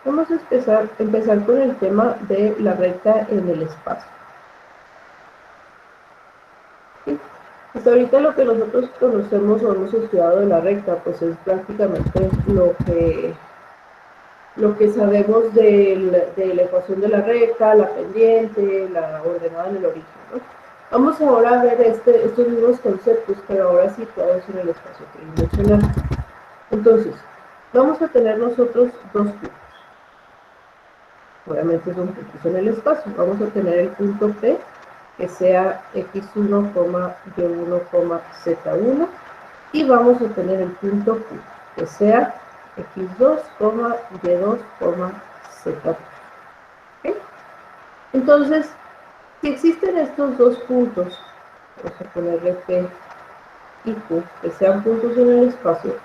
Vamos a empezar con el tema de la recta en el espacio. ¿Sí? Hasta ahorita lo que nosotros conocemos o hemos estudiado de la recta, pues es prácticamente lo que sabemos de la ecuación de la recta, la pendiente, la ordenada en el origen, ¿no? Vamos ahora a ver estos mismos conceptos, pero ahora situados en el espacio tridimensional. Entonces, vamos a tener nosotros dos puntos. Obviamente son puntos en el espacio. Vamos a tener el punto P, que sea x1, y1, z1, y vamos a tener el punto Q, que sea x2, y2, z2. ¿Okay? Entonces, si existen estos dos puntos, vamos a ponerle P y Q, que sean puntos en el espacio,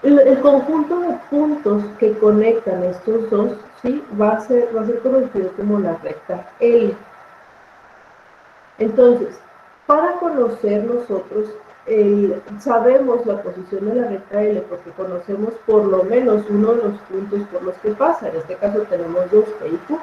el conjunto de puntos que conectan estos dos, ¿sí? va a ser conocido como la recta L. Entonces, para conocer nosotros, sabemos la posición de la recta L porque conocemos por lo menos uno de los puntos por los que pasa. En este caso tenemos dos, P y Q.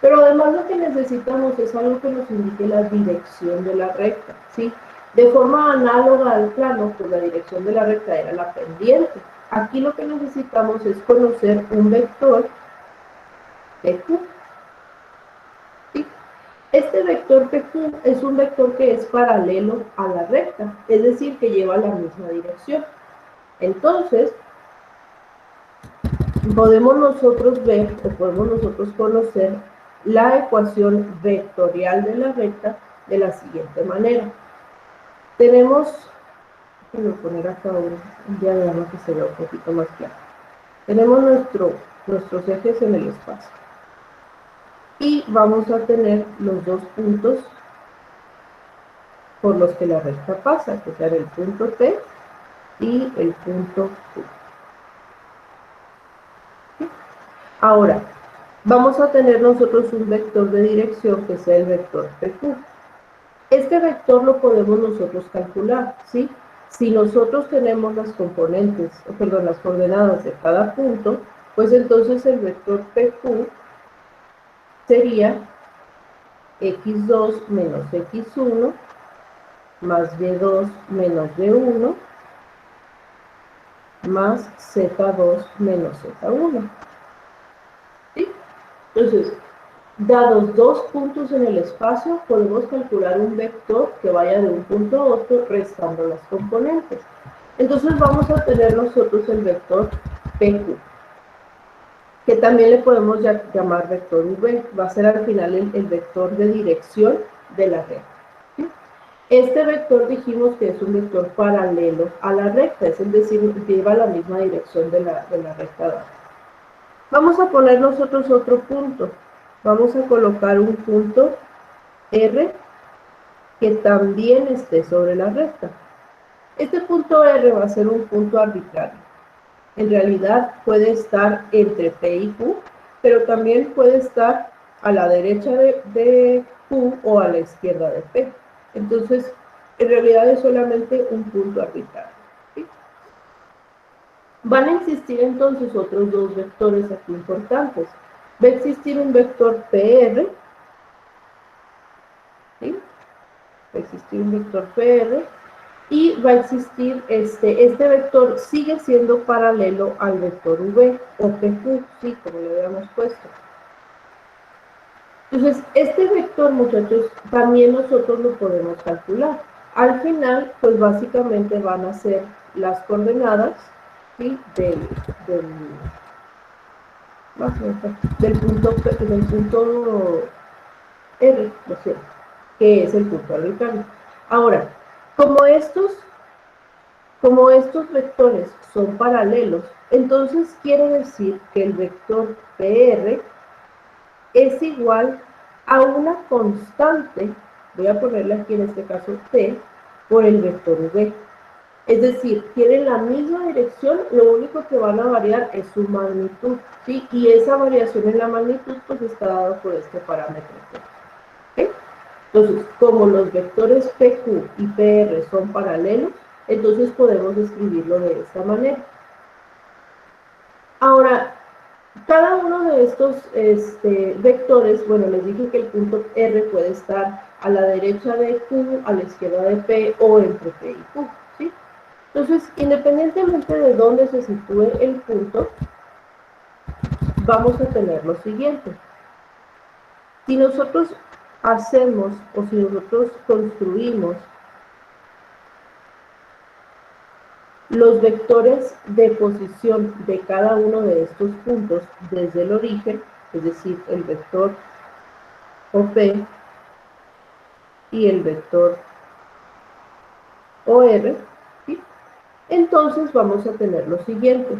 Pero además lo que necesitamos es algo que nos indique la dirección de la recta, ¿sí? De forma análoga al plano, pues la dirección de la recta era la pendiente. Aquí lo que necesitamos es conocer un vector PQ. ¿Sí? Este vector PQ es un vector que es paralelo a la recta, es decir, que lleva la misma dirección. Entonces, podemos nosotros ver o podemos nosotros conocer la ecuación vectorial de la recta de la siguiente manera. Tenemos, voy a poner acá un diagrama que se vea un poquito más claro. Tenemos nuestros ejes en el espacio. Y vamos a tener los dos puntos por los que la recta pasa, que serán el punto P y el punto Q. ¿Sí? Ahora, vamos a tener nosotros un vector de dirección que sea el vector PQ. Este vector lo podemos nosotros calcular, ¿sí? Si nosotros tenemos las componentes, las coordenadas de cada punto, pues entonces el vector PQ sería x2 menos x1 más y2 menos y1 más z2 menos z1. ¿Sí? Entonces, dados dos puntos en el espacio, podemos calcular un vector que vaya de un punto a otro restando las componentes. Entonces vamos a tener nosotros el vector PQ, que también le podemos llamar vector V. Va a ser al final el vector de dirección de la recta. ¿Sí? Este vector dijimos que es un vector paralelo a la recta, es decir, lleva la misma dirección de la recta dada. Vamos a poner nosotros otro punto. Vamos a colocar un punto R que también esté sobre la recta. Este punto R va a ser un punto arbitrario. En realidad puede estar entre P y Q, pero también puede estar a la derecha de Q o a la izquierda de P. Entonces, en realidad es solamente un punto arbitrario. ¿Sí? Van a existir entonces otros dos vectores aquí importantes. Va a existir un vector PR, ¿sí? Va a existir un vector PR y va a existir este vector sigue siendo paralelo al vector V o PQ, sí, como lo habíamos puesto. Entonces, este vector, muchachos, también nosotros lo podemos calcular. Al final, pues básicamente van a ser las coordenadas, ¿sí? del punto R, ¿no es cierto? Que es el punto arbitrario. Ahora, como estos vectores son paralelos, entonces quiere decir que el vector PR es igual a una constante, voy a ponerle aquí en este caso T, por el vector V. Es decir, tienen la misma dirección, lo único que van a variar es su magnitud, ¿sí? Y esa variación en la magnitud pues está dada por este parámetro. ¿Sí? Entonces, como los vectores PQ y PR son paralelos, entonces podemos escribirlo de esta manera. Ahora, cada uno de estos vectores, bueno, les dije que el punto R puede estar a la derecha de Q, a la izquierda de P o entre P y Q, ¿sí? Entonces, independientemente de dónde se sitúe el punto, vamos a tener lo siguiente. Si nosotros hacemos o si nosotros construimos los vectores de posición de cada uno de estos puntos desde el origen, es decir, el vector OP y el vector OR, ¿sí? Entonces vamos a tener lo siguiente.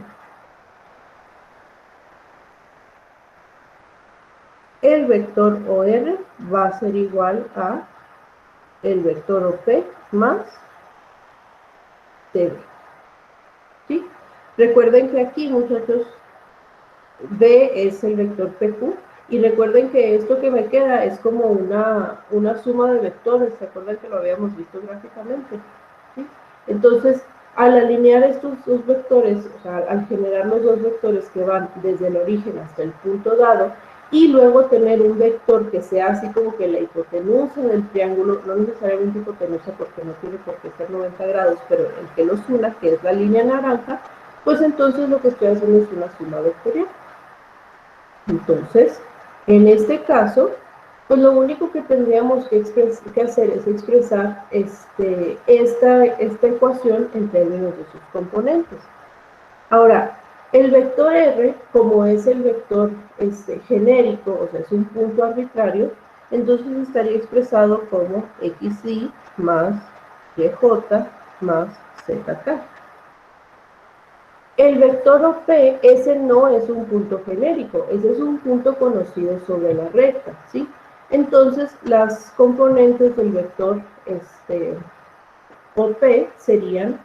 El vector OR va a ser igual a el vector OP más TB, ¿sí? Recuerden que aquí, muchachos, B es el vector PQ, y recuerden que esto que me queda es como una suma de vectores, ¿se acuerdan que lo habíamos visto gráficamente? ¿Sí? Entonces, al alinear estos dos vectores, o sea, al generar los dos vectores que van desde el origen hasta el punto dado, y luego tener un vector que sea así como que la hipotenusa del triángulo, no necesariamente hipotenusa porque no tiene por qué ser 90 grados, pero el que los una, que es la línea naranja, pues entonces lo que estoy haciendo es una suma vectorial. Entonces, en este caso, pues lo único que tendríamos que hacer es expresar esta ecuación en términos de sus componentes. Ahora, el vector R, como es el vector genérico, o sea, es un punto arbitrario, entonces estaría expresado como xy más yj más zk. El vector OP, ese no es un punto genérico, ese es un punto conocido sobre la recta, ¿sí? Entonces, las componentes del vector OP serían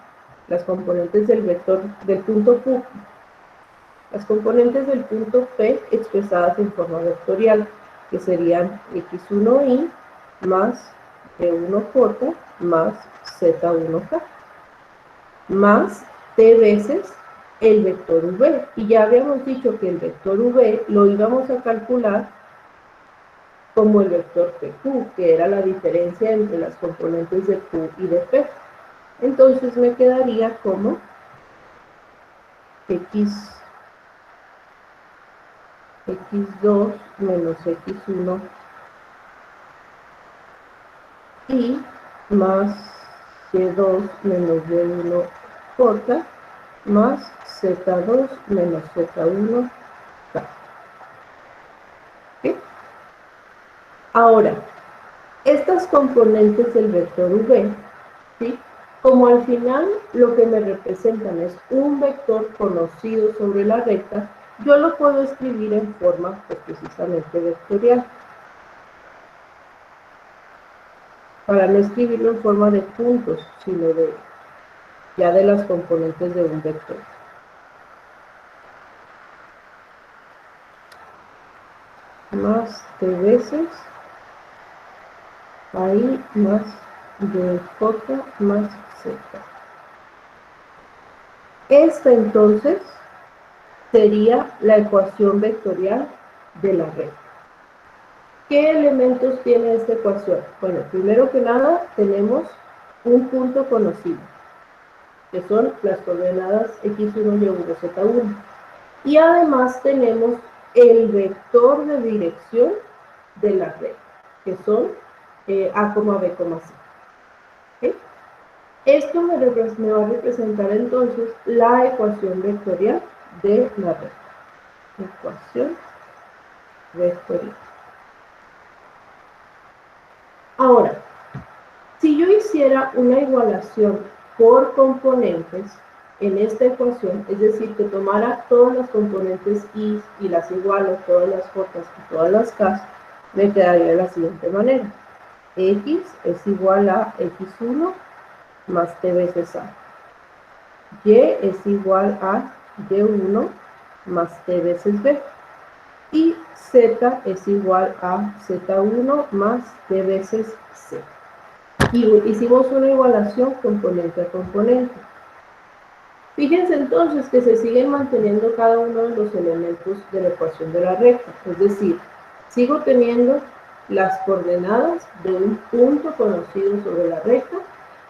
las componentes del vector del punto Q, las componentes del punto P expresadas en forma vectorial, que serían x1y más y1j más z1k, más t veces el vector v. Y ya habíamos dicho que el vector v lo íbamos a calcular como el vector pq, que era la diferencia entre las componentes de q y de p. Entonces me quedaría como x2 menos x1 y más y2 menos y1j más z2 menos z1k. ¿Sí? Ahora, estas componentes del vector v, ¿sí? Como al final lo que me representan es un vector conocido sobre la recta, yo lo puedo escribir en forma pues, precisamente vectorial. Para no escribirlo en forma de puntos, sino ya de las componentes de un vector. Más t veces ahí más de j más z. Esta entonces sería la ecuación vectorial de la recta. ¿Qué elementos tiene esta ecuación? Bueno, primero que nada tenemos un punto conocido, que son las coordenadas x1, y1, z1. Y además tenemos el vector de dirección de la recta, que son a, b, c. ¿Okay? Esto me va a representar entonces la ecuación vectorial de la recta. Ecuación vectorial. Ahora, si yo hiciera una igualación por componentes en esta ecuación, es decir, que tomara todas las componentes y las igualo, todas las j y todas las k, me quedaría de la siguiente manera. X es igual a x1 más t veces a. Y es igual a y1 más t veces b. y z es igual a z1 más d veces c. Y hicimos una igualación componente a componente. Fíjense entonces que se siguen manteniendo cada uno de los elementos de la ecuación de la recta, es decir, sigo teniendo las coordenadas de un punto conocido sobre la recta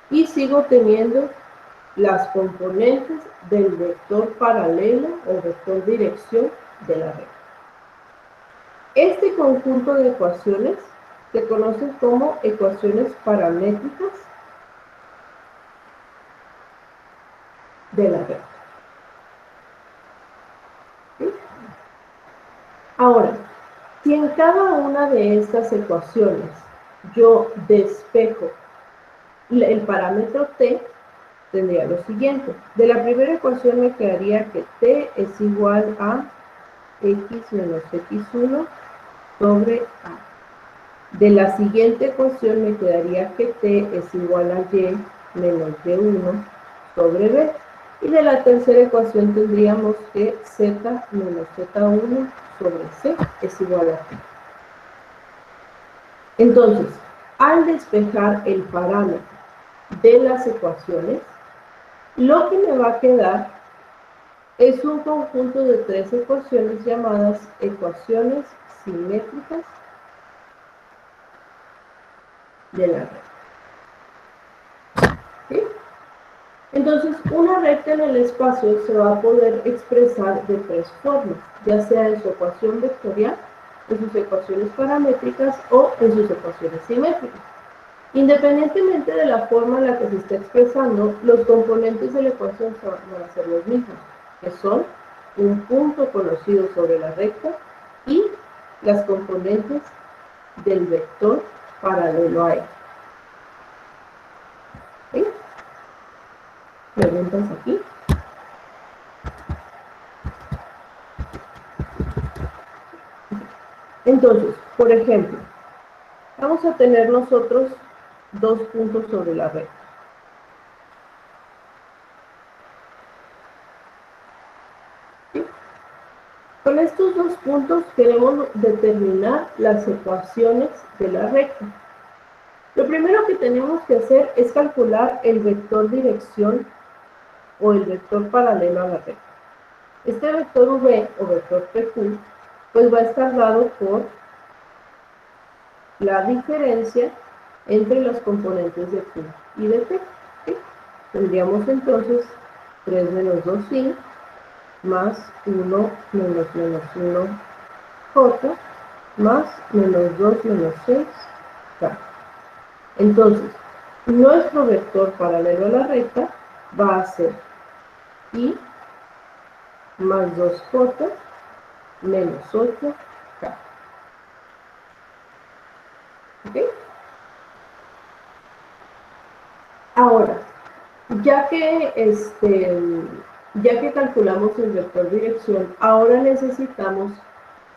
y sigo teniendo las componentes del vector paralelo o vector dirección de la recta. Este conjunto de ecuaciones se conoce como ecuaciones paramétricas de la recta. ¿Sí? Ahora, si en cada una de estas ecuaciones yo despejo el parámetro t, tendría lo siguiente. De la primera ecuación me quedaría que t es igual a x menos x1 sobre a. De la siguiente ecuación me quedaría que t es igual a y menos y1 sobre b. Y de la tercera ecuación tendríamos que z menos z1 sobre c es igual a t. Entonces, al despejar el parámetro de las ecuaciones, lo que me va a quedar es un conjunto de tres ecuaciones llamadas ecuaciones simétricas de la recta. ¿Sí? Entonces, una recta en el espacio se va a poder expresar de tres formas, ya sea en su ecuación vectorial, en sus ecuaciones paramétricas o en sus ecuaciones simétricas. Independientemente de la forma en la que se esté expresando, los componentes de la ecuación van a ser los mismos, que son un punto conocido sobre la recta y las componentes del vector paralelo a él. ¿Sí? ¿Preguntas aquí? Entonces, por ejemplo, vamos a tener nosotros dos puntos sobre la recta. ¿Sí? Con estos dos puntos queremos determinar las ecuaciones de la recta. Lo primero que tenemos que hacer es calcular el vector dirección o el vector paralelo a la recta. Este vector v o vector pq pues va a estar dado por la diferencia entre los componentes de q y de p. ¿Sí? Tendríamos entonces 3 menos 2i más 1 menos 1 j más menos 2 menos 6 k. Entonces, nuestro vector paralelo a la recta va a ser i más 2j menos 8k. ¿Ok? Ahora, ya que calculamos el vector dirección, ahora necesitamos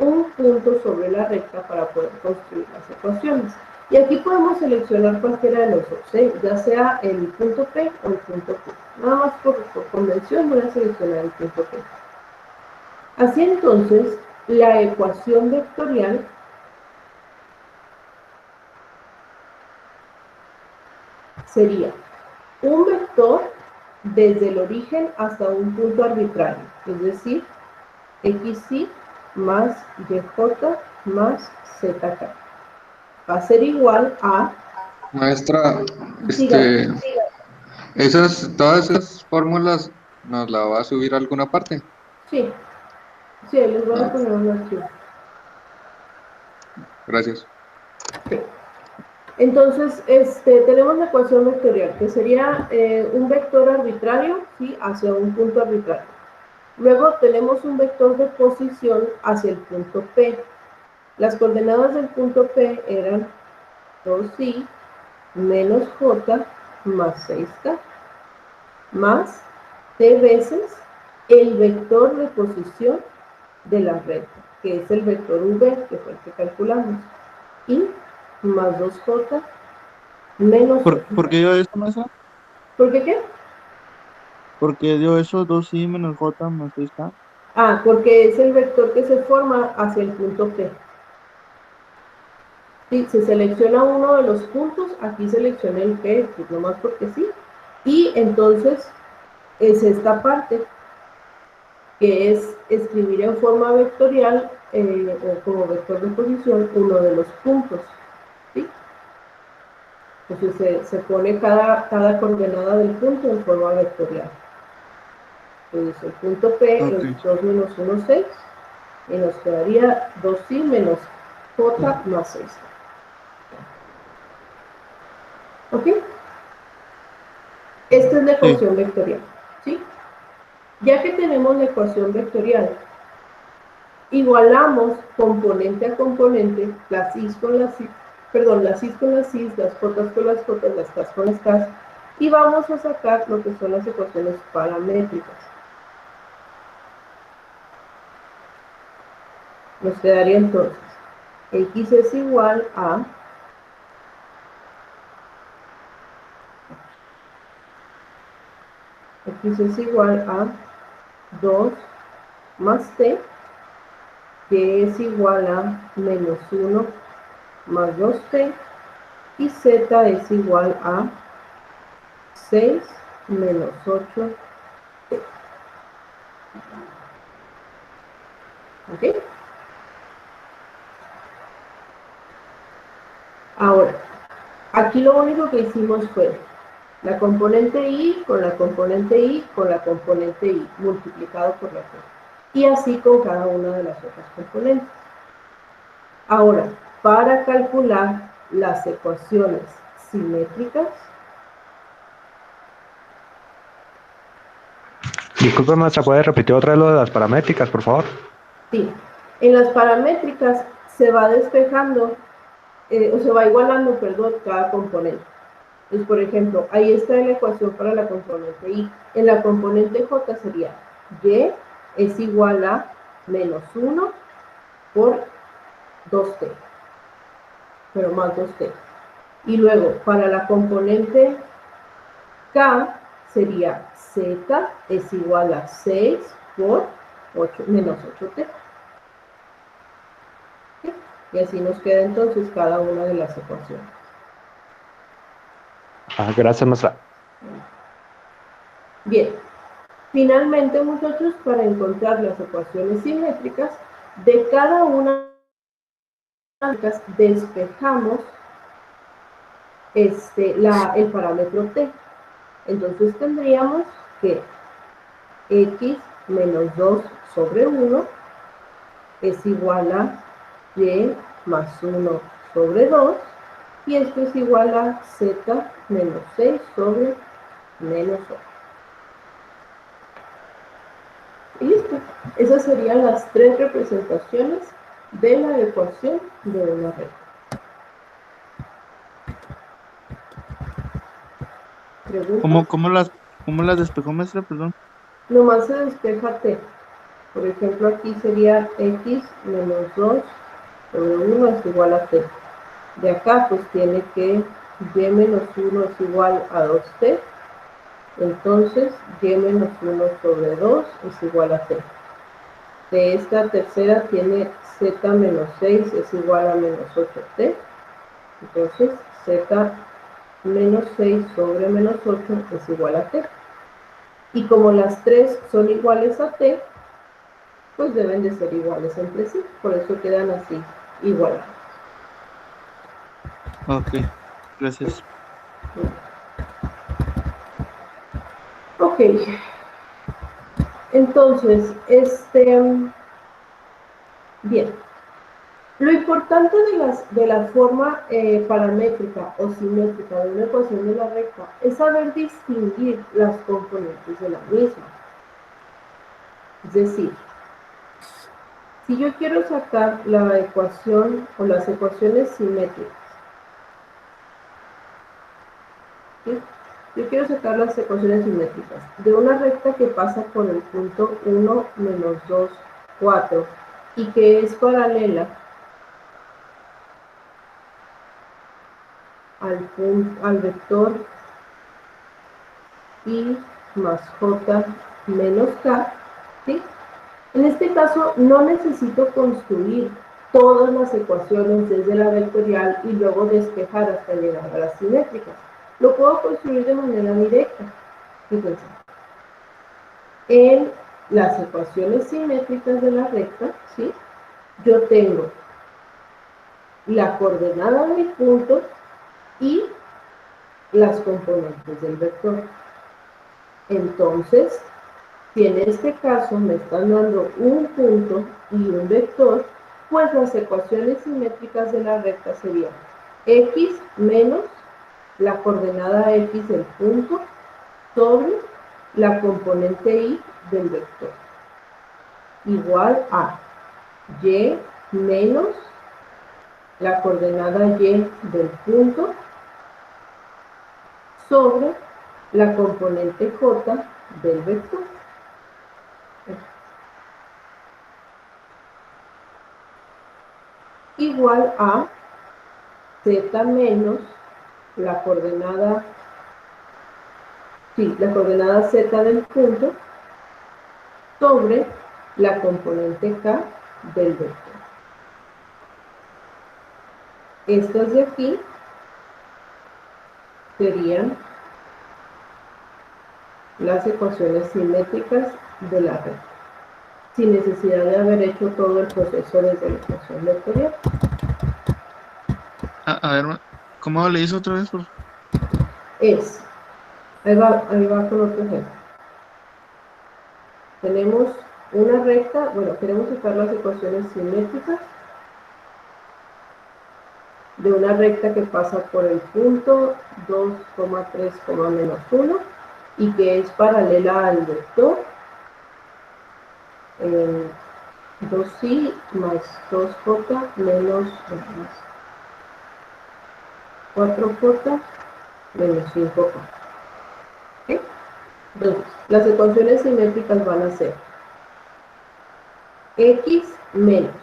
un punto sobre la recta para poder construir las ecuaciones. Y aquí podemos seleccionar cualquiera de los dos, ya sea el punto P o el punto Q. Nada más por convención voy a seleccionar el punto P. Así entonces, la ecuación vectorial sería un vector desde el origen hasta un punto arbitrario, es decir, xy más yj más zk. Va a ser igual a... Maestra, Dígame. todas esas fórmulas nos la va a subir a alguna parte. Sí, sí, les voy a Ah, poner un archivo. gracias. Sí. Entonces, tenemos la ecuación vectorial, que sería un vector arbitrario, ¿sí?, hacia un punto arbitrario. Luego tenemos un vector de posición hacia el punto P. Las coordenadas del punto P eran 2i menos j más 6k, más t veces el vector de posición de la recta, que es el vector v, que fue el que calculamos, y más 2j menos 8. ¿Por qué dio eso, maestra? ¿Por qué qué? ¿Por qué dio eso 2i menos j más 6k? Porque es el vector que se forma hacia el punto P. Sí, se selecciona uno de los puntos, aquí seleccioné el P, pues nomás porque sí, y entonces es esta parte, que es escribir en forma vectorial, o como vector de posición, uno de los puntos, ¿sí? Entonces se pone cada coordenada del punto en forma vectorial. Entonces el punto P es 2 menos 1, 6, y nos quedaría 2i menos j más 6. ¿Ok? Esta es la ecuación vectorial, ¿sí? Ya que tenemos la ecuación vectorial, igualamos componente a componente, las i's con las i's, las i's con las i's, las jotas con las jotas, las k's con las k's, y vamos a sacar lo que son las ecuaciones paramétricas. Nos quedaría entonces, x es igual a x es igual a 2 más t, que es igual a menos 1 más 2t, y z es igual a 6 menos 8t. ¿Ok? Ahora, aquí lo único que hicimos fue la componente y con la componente y con la componente y multiplicado por la t. Y así con cada una de las otras componentes. Ahora, para calcular las ecuaciones simétricas, Disculpe, maestra, ¿puede repetir otra vez lo de las paramétricas, por favor? sí, en las paramétricas se va despejando, o se va igualando, perdón, cada componente. Entonces, por ejemplo, ahí está la ecuación para la componente y. En la componente j sería y es igual a menos 1 por 2t, pero más 2t. Y luego, para la componente k sería z es igual a 6 por 8, menos 8t. ¿Sí? Y así nos queda entonces cada una de las ecuaciones. Gracias, maestra. Bien, finalmente, muchachos, para encontrar las ecuaciones simétricas, de cada una de las despejamos el parámetro t. Entonces tendríamos que x menos 2 sobre 1 es igual a y más 1 sobre 2, y esto es igual a z menos 6 sobre menos 8. Y listo. Esas serían las tres representaciones de la ecuación de una recta. ¿Cómo las despejó, maestra? Perdón. Nomás se despeja t. Por ejemplo, aquí sería x menos 2 sobre 1 es igual a t. De acá, pues tiene que y menos 1 es igual a 2t. Entonces, y menos 1 sobre 2 es igual a t. De esta tercera tiene z menos 6 es igual a menos 8t. Entonces, z menos 6 sobre menos 8 es igual a t. Y como las tres son iguales a t, pues deben de ser iguales entre sí. Por eso quedan así, igualadas. Ok, gracias. Ok. Entonces, bien. Lo importante de la forma paramétrica o simétrica de una ecuación de la recta es saber distinguir las componentes de la misma. Es decir, si yo quiero sacar la ecuación o las ecuaciones simétricas, ¿sí? Yo quiero sacar las ecuaciones simétricas de una recta que pasa por el punto 1, menos 2, 4 y que es paralela al vector y más j menos k, ¿sí? En este caso, no necesito construir todas las ecuaciones desde la vectorial y luego despejar hasta llegar a las simétricas. Lo puedo construir de manera directa. Fíjense. En las ecuaciones simétricas de la recta, ¿sí? Yo tengo la coordenada del punto y las componentes del vector. Entonces, si en este caso me están dando un punto y un vector, pues las ecuaciones simétricas de la recta serían x menos la coordenada x del punto sobre la componente y del vector, igual a y menos la coordenada y del punto sobre la componente j del vector. Igual a z menos la coordenada z del punto sobre la componente k del vector. Estas de aquí serían las ecuaciones simétricas de la recta, sin necesidad de haber hecho todo el proceso desde la ecuación vectorial. A ver, ¿cómo le hizo otra vez? Ahí va con otro ejemplo. Tenemos una recta, bueno, queremos sacar las ecuaciones simétricas de una recta que pasa por el punto 2,3, menos 1 y que es paralela al vector 2i más 2j menos 4j menos 5j. ¿Okay? Entonces, las ecuaciones simétricas van a ser x menos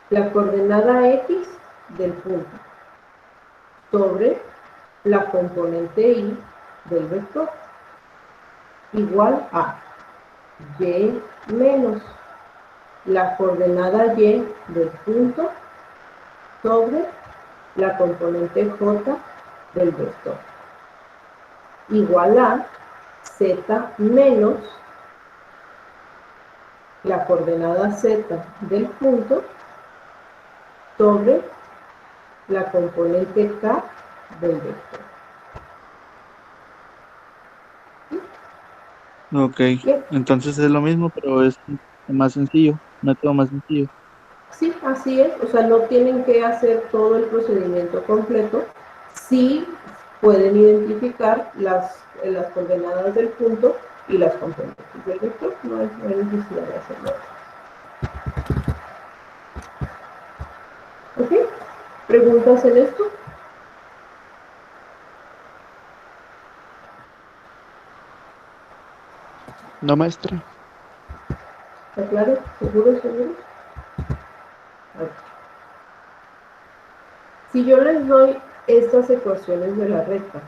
la coordenada x del punto sobre la componente y del vector, igual a y menos la coordenada y del punto sobre la componente j del vector, igual a z menos la coordenada z del punto sobre la componente k del vector. Ok, entonces es lo mismo, pero es más sencillo, método más sencillo. Sí, así es, o sea, no tienen que hacer todo el procedimiento completo, sí pueden identificar las coordenadas del punto y las componentes del vector, no hay necesidad de hacerlo. ¿Ok? ¿Preguntas en esto? No, maestra. ¿Está claro? ¿Seguro? A ver. Si yo les doy estas ecuaciones de la recta,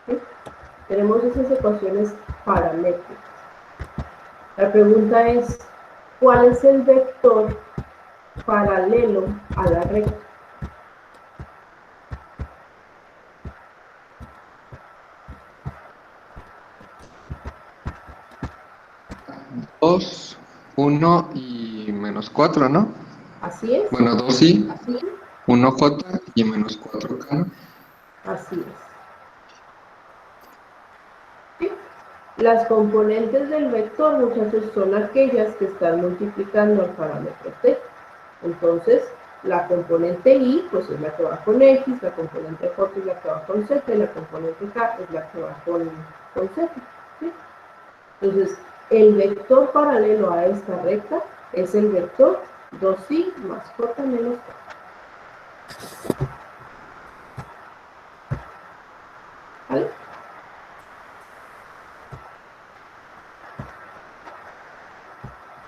¿sí? Tenemos esas ecuaciones paramétricas. La pregunta es, ¿cuál es el vector paralelo a la recta? Dos, 1 y menos 4, ¿no? Así es. Bueno, 2i, Así es. 1j y menos 4k, ¿no? Así es. ¿Sí? Las componentes del vector, muchachos, son aquellas que están multiplicando al parámetro t. Entonces, la componente y, pues es la que va con x, la componente j es la que va con z, y la componente k es la que va con z. ¿Sí? Entonces, el vector paralelo a esta recta es el vector 2i más j menos k.